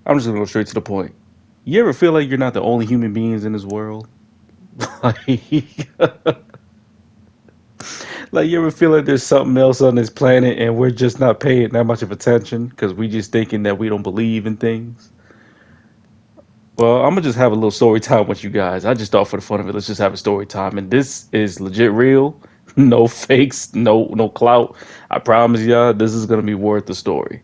I'm just gonna go straight to the point. You ever feel like you're not the only human beings in this world? like, like you ever feel like there's something else on this planet and we're just not paying that much of attention because we just thinking that we don't believe in things? Well, I'm gonna just have a little story time with you guys. I just thought for the fun of it, let's just have a story time, and this is legit real, no fakes, no clout. I promise y'all, this is gonna be worth the story.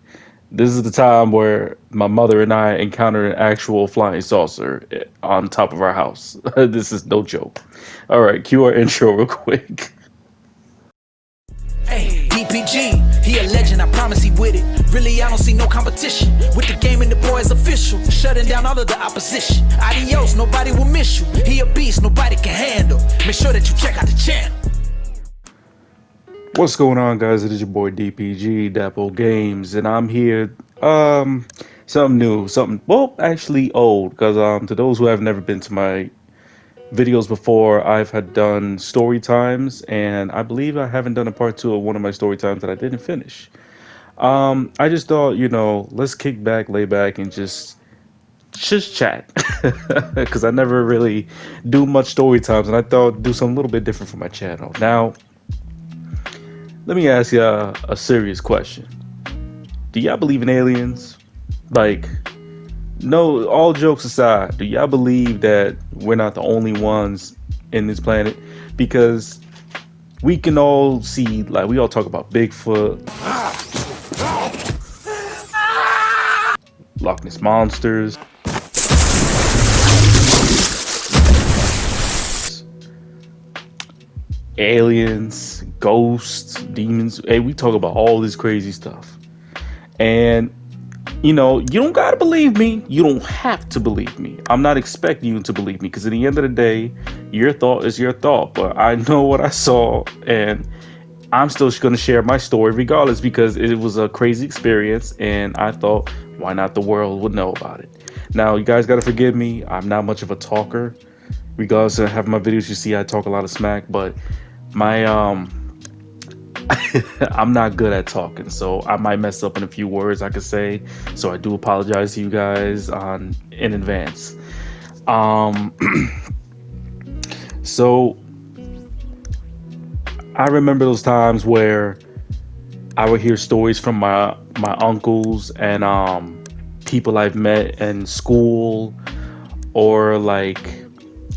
This is the time where my mother and I encountered an actual flying saucer on top of our house. This is no joke. All right, cue our intro real quick. Hey, DPG, he a legend, I promise he with it. Really, I don't see no competition. With the game and the boys official, shutting down all of the opposition. Adios, nobody will miss you. He a beast, nobody can handle. Make sure that you check out the channel. What's going on, guys? It is your boy DPG, Dapple Games, and I'm here. Something new, something actually old, because to those who have never been to my videos before, I've had done story times, and I believe I haven't done a part two of one of my story times that I didn't finish. I just thought, let's kick back, lay back, and just chat, because I never really do much story times, and I thought do something a little bit different for my channel. Now, let me ask you a serious question. Do y'all believe in aliens? Like, no, all jokes aside, do y'all believe that we're not the only ones in this planet? Because we can all see, like, we all talk about Bigfoot, Loch Ness monsters, aliens, ghosts, demons. Hey, we talk about all this crazy stuff. And you don't gotta believe me. You don't have to believe me. I'm not expecting you to believe me, because at the end of the day, your thought is your thought. But I know what I saw, and I'm still gonna share my story regardless, because it was a crazy experience, and I thought, why not the world would know about it? Now, you guys gotta forgive me. I'm not much of a talker. Regardless of having my videos, you see I talk a lot of smack, but my I'm not good at talking, so I might mess up in a few words I could say. So I do apologize to you guys in advance. So I remember those times where I would hear stories from my uncles and people I've met in school or like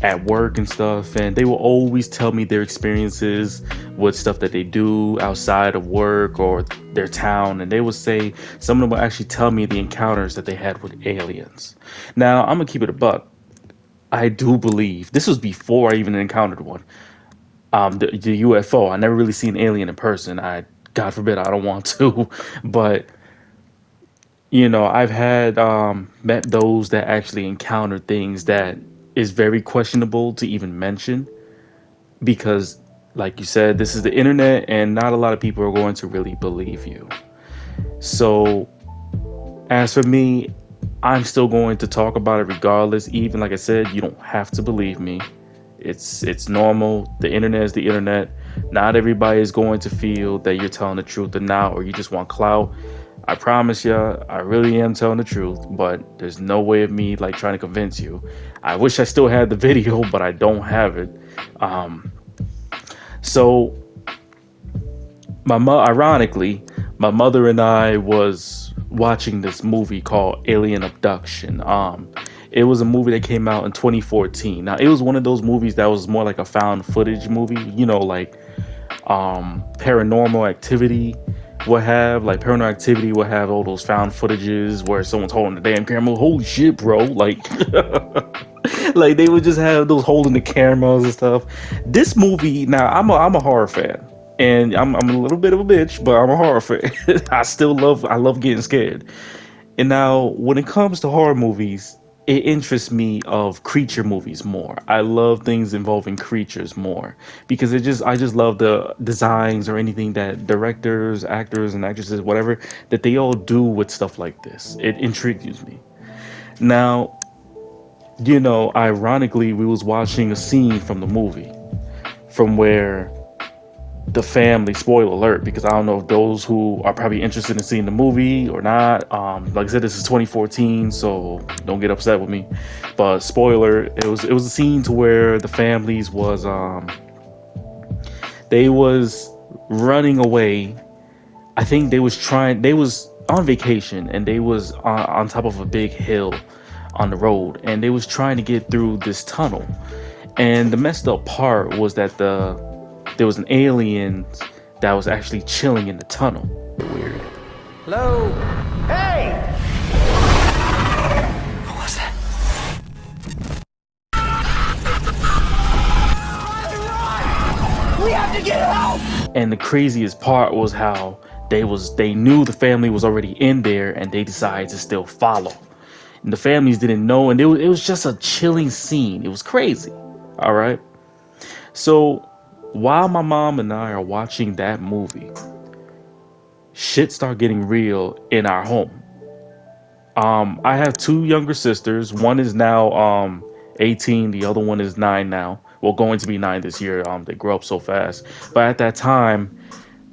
at work and stuff, and they will always tell me their experiences with stuff that they do outside of work or their town, and they would say, some of them will actually tell me the encounters that they had with aliens. Now, I'm gonna keep it a buck. I do believe this was before I even encountered one. The UFO, I never really seen an alien in person. God forbid, I don't want to, but I've had met those that actually encountered things that is very questionable to even mention, because like you said, this is the internet and not a lot of people are going to really believe you. So as for me, I'm still going to talk about it regardless. Even like I said, you don't have to believe me. It's normal. The internet is the internet. Not everybody is going to feel that you're telling the truth or not, or you just want clout. I promise you, I really am telling the truth, but there's no way of me like trying to convince you. I wish I still had the video, but I don't have it. So ironically, my mother and I was watching this movie called Alien Abduction. It was a movie that came out in 2014. Now, it was one of those movies that was more like a found footage movie, like Paranormal Activity would have. Like Paranormal Activity would have all those found footages where someone's holding the damn camera. Holy shit, bro. Like, like they would just have those holding the cameras and stuff. This movie, now I'm a horror fan. And I'm a little bit of a bitch, but I'm a horror fan. I love getting scared. And now when it comes to horror movies, it interests me of creature movies more. I love things involving creatures more, because I just love the designs or anything that directors, actors, and actresses, whatever, that they all do with stuff like this. It intrigues me. Now, ironically, we was watching a scene from the movie from where the family, spoiler alert, because I don't know if those who are probably interested in seeing the movie or not. Like I said, this is 2014, so don't get upset with me. But spoiler, it was a scene to where the families was they was running away. I think they was on vacation, and they was on top of a big hill on the road, and they was trying to get through this tunnel. And the messed up part was that there was an alien that was actually chilling in the tunnel. Weird. Hello? Hey! What was that? We have to get help! And the craziest part was how they knew the family was already in there, and they decided to still follow. And the families didn't know, and it was just a chilling scene. It was crazy. All right. So while my mom and I are watching that movie, shit start getting real in our home. I have two younger sisters. One is now 18. The other one is 9 now. Well, going to be 9 this year. They grow up so fast. But at that time,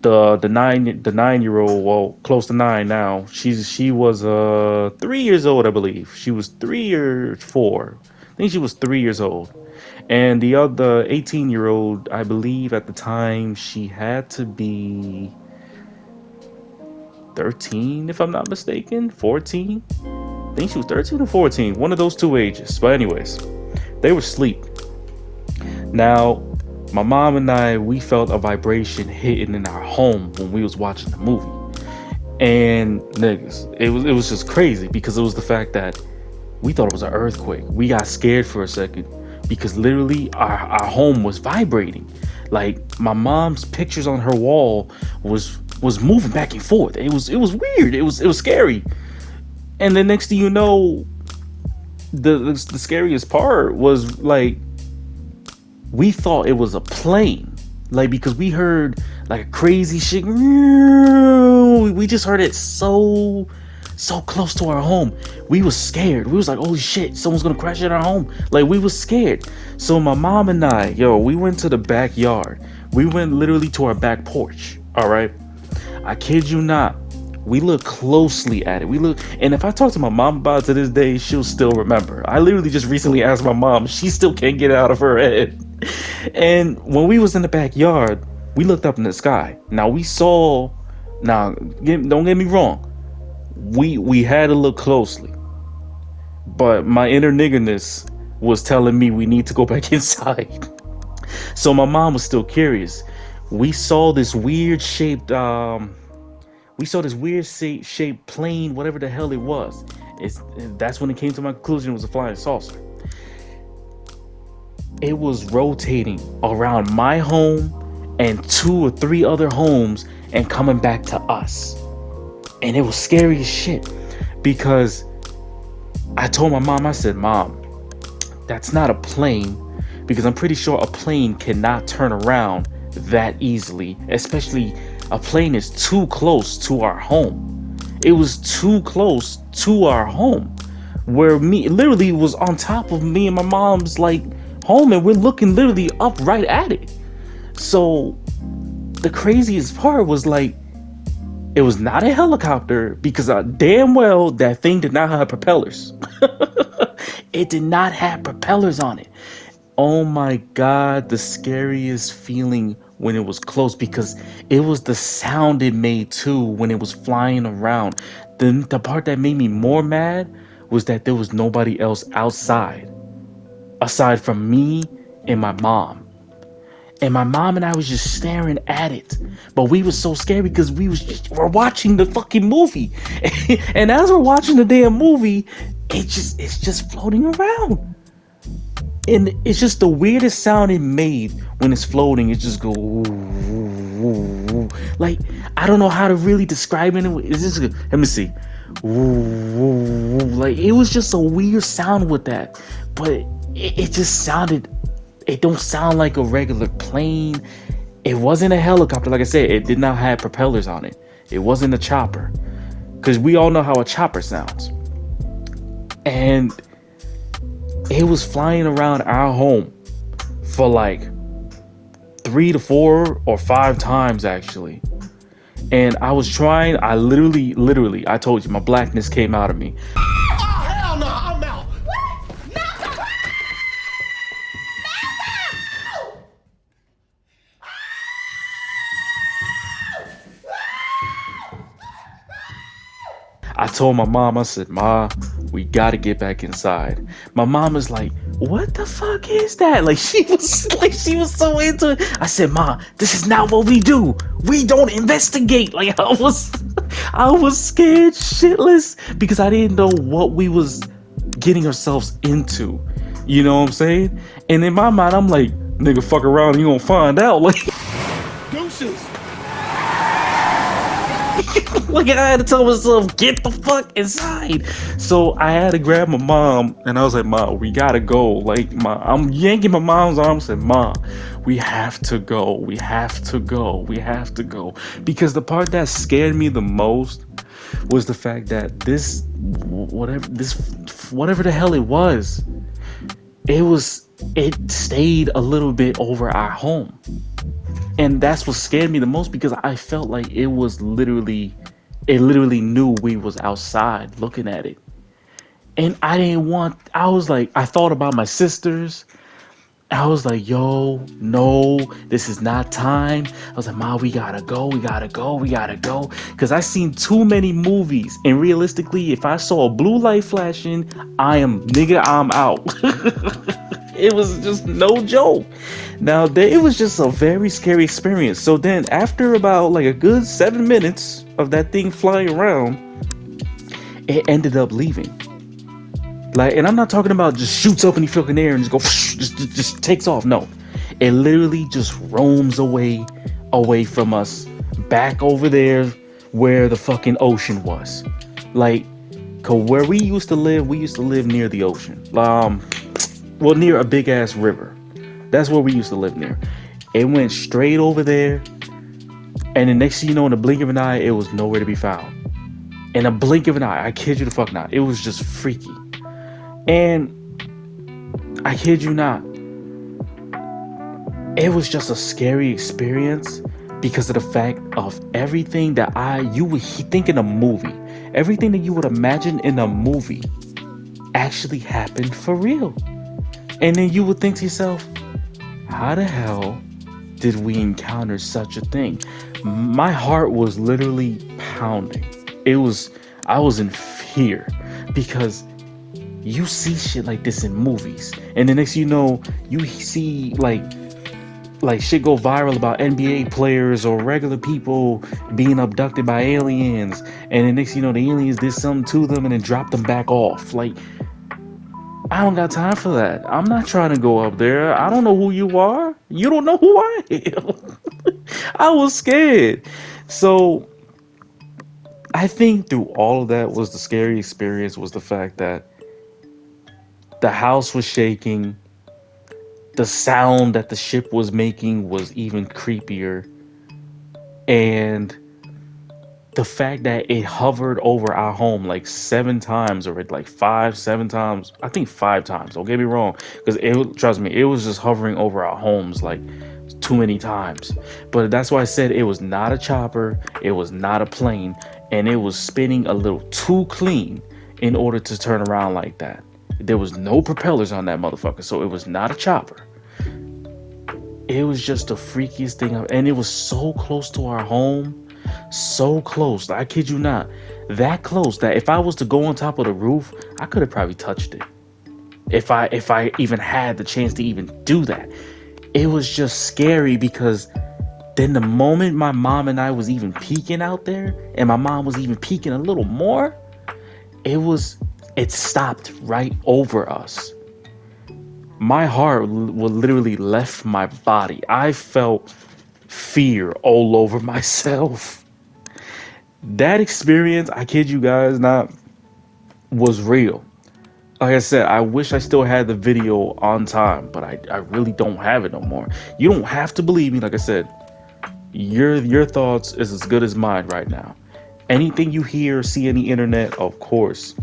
the 9-year old, well, close to 9 now. She was 3 years old, I believe. She was 3 or 4. I think she was 3 years old. And the other 18-year-old, I believe at the time, she had to be 13, if I'm not mistaken. 14. I think she was 13 or 14. One of those two ages. But anyways, they were asleep. Now, my mom and I, we felt a vibration hitting in our home when we was watching the movie. And niggas, it was just crazy, because it was the fact that we thought it was an earthquake. We got scared for a second, because literally our home was vibrating. Like, my mom's pictures on her wall was moving back and forth. It was weird. It was scary. And the next thing you know, the scariest part was, like, we thought it was a plane, like, because we heard like a crazy shit. We just heard it so close to our home. We was scared. We was like, holy shit, someone's gonna crash in our home. Like, we was scared. So my mom and I, we went to the backyard. We went literally to our back porch. All right, I kid you not. We look closely at it. And if I talk to my mom about it to this day, she'll still remember. I literally just recently asked my mom. She still can't get it out of her head. And when we was in the backyard, we looked up in the sky. Now we saw. Now, don't get me wrong. We had to look closely, but my inner niggerness was telling me we need to go back inside. So my mom was still curious. We saw this weird shaped plane, whatever the hell it was. That's when it came to my conclusion it was a flying saucer. It was rotating around my home and 2 or 3 other homes and coming back to us. And it was scary as shit, because I told my mom, I said, Mom, that's not a plane, because I'm pretty sure a plane cannot turn around that easily, especially a plane is too close to our home. It was too close to our home, where me literally was on top of me and my mom's like home, and we're looking literally up right at it. So the craziest part was, like, it was not a helicopter, because damn well that thing did not have propellers. It did not have propellers on it. Oh my God, the scariest feeling when it was close, because it was the sound it made too when it was flying around. The part that made me more mad was that there was nobody else outside aside from me and my mom. And my mom and I was just staring at it. But we was so scared because we're watching the fucking movie. And as we're watching the damn movie, it's just floating around. And it's just the weirdest sound it made when it's floating. It just go woo, woo, woo. Like, I don't know how to really describe it. It's just, let me see. Woo, woo, woo. Like, it was just a weird sound with that. But it just sounded, it don't sound like a regular plane. It wasn't a helicopter. Like I said, it did not have propellers on it. It wasn't a chopper. Because we all know how a chopper sounds. And it was flying around our home for like 3 to 4 or 5 times actually. And I was trying, I literally, I told you, my blackness came out of me. Oh, hell no, I'm out. I told my mom, I said, Ma, we gotta get back inside. My mom is like, what the fuck is that? She was so into it. I said, Ma, this is not what we do. We don't investigate. I was scared shitless because I didn't know what we was getting ourselves into. You know what I'm saying? And in my mind, I'm like, nigga, fuck around, you gonna find out. Deuces. Like I had to tell myself, get the fuck inside. So I had to grab my mom and I was like, Ma, we gotta go. Like, Ma, I'm yanking my mom's arm and said, Ma, we have to go. We have to go. We have to go. Because the part that scared me the most was the fact that whatever the hell it stayed a little bit over our home. And that's what scared me the most because I felt like it literally knew we was outside looking at it. And I was like, I thought about my sisters. I was like, yo, no, this is not time. I was like, Ma, we gotta go. Because I seen too many movies. And realistically, if I saw a blue light flashing, I'm out. It was just no joke. Now, it was just a very scary experience. So then after about like a good 7 minutes of that thing flying around, it ended up leaving. And I'm not talking about just shoots up in the fucking air and just go, just takes off. No, it literally just roams away from us, back over there where the fucking ocean was. Cause where we used to live near the ocean. Near a big ass river. That's where we used to live near. It went straight over there, and the next thing you know, in the blink of an eye, it was nowhere to be found. In a blink of an eye, I kid you the fuck not. It was just freaky. And I kid you not, it was just a scary experience because of the fact of everything that you would think in a movie, everything that you would imagine in a movie actually happened for real. And then you would think to yourself, how the hell did we encounter such a thing? My heart was literally pounding. I was in fear because you see shit like this in movies, and the next you know, you see like shit go viral about NBA players or regular people being abducted by aliens, and the next you know, the aliens did something to them and then dropped them back off. I don't got time for that. I'm not trying to go up there. I don't know who you are. You don't know who I am. I was scared. So I think through all of that was the scary experience was the fact that the house was shaking. The sound that the ship was making was even creepier. And the fact that it hovered over our home like 7 times, or like 5, 7 times. I think 5 times. Don't get me wrong, because trust me, it was just hovering over our homes like too many times. But that's why I said it was not a chopper, it was not a plane, and it was spinning a little too clean in order to turn around like that. There was no propellers on that motherfucker, so it was not a chopper. It was just the freakiest thing, and it was so close to our home. So close, I kid you not, that close that if I was to go on top of the roof, I could have probably touched it. If I even had the chance to even do that. It was just scary because then the moment my mom and I was even peeking out there, and my mom was even peeking a little more, it stopped right over us. My heart literally left my body. I felt fear all over myself. That experience, I kid you guys not, was real. Like I said, I wish I still had the video on time, but I really don't have it no more. You don't have to believe me. Like I said, your thoughts is as good as mine right now. Anything you hear, see on the internet, of course,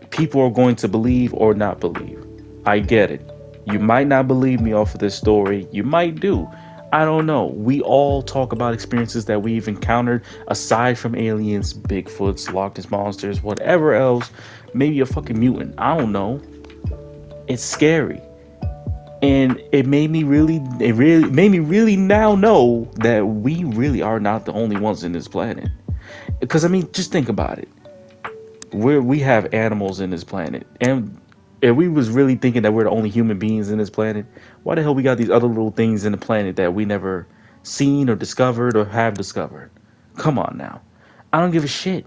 people are going to believe or not believe. I get it. You might not believe me off of this story. You might do. I don't know. We all talk about experiences that we've encountered aside from aliens, Bigfoots, Loch Ness monsters, whatever else. Maybe a fucking mutant. I don't know. It's scary. And it really made me really now know that we really are not the only ones in this planet. Because I mean, just think about it. We have animals in this planet, and if we was really thinking that we're the only human beings in this planet, why the hell we got these other little things in the planet that we never seen or discovered or have discovered? Come on now. I don't give a shit.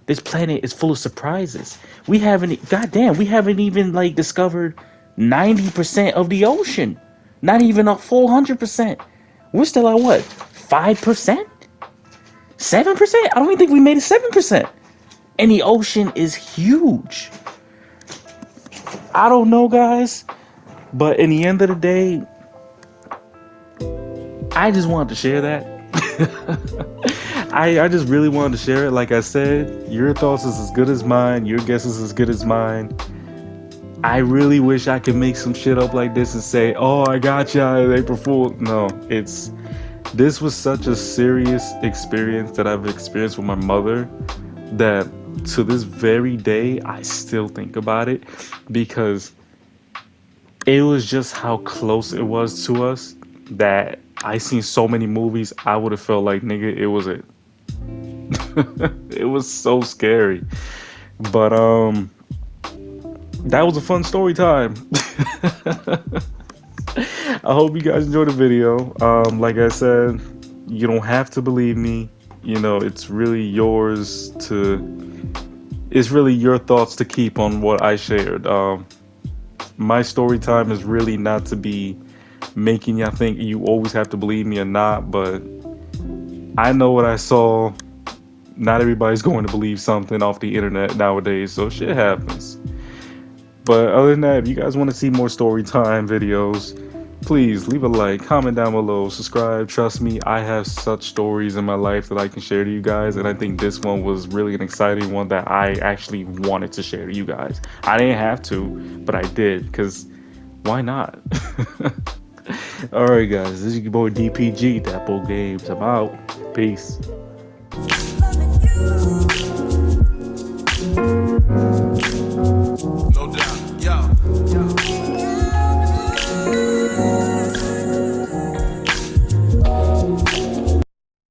This planet is full of surprises. We haven't even like discovered 90% of the ocean. Not even a full 100%. We're still at what? 5%? 7%? I don't even think we made it 7%. And the ocean is huge. I don't know, guys, but in the end of the day, I just wanted to share that. I just really wanted to share it. Like I said, your thoughts is as good as mine. Your guess is as good as mine. I really wish I could make some shit up like this and say, "Oh, I got ya, April Fool." No, this was such a serious experience that I've experienced with my mother that to this very day I still think about it because it was just how close it was to us that I seen so many movies I would have felt like nigga it was it. It was so scary. But that was a fun story time. I hope you guys enjoyed the video. Like I said, you don't have to believe me. You know, it's really your thoughts to keep on what I shared. My story time is really not to be making y'all think you always have to believe me or not, but I know what I saw. Not everybody's going to believe something off the internet nowadays, so shit happens. But other than that, if you guys want to see more story time videos, please leave a like, comment down below, subscribe. Trust me, I have such stories in my life that I can share to you guys, and I think this one was really an exciting one that I actually wanted to share to you guys. I didn't have to, but I did, because why not? Alright guys, this is your boy DPG, Dapple Games. I'm out. Peace. Loving you.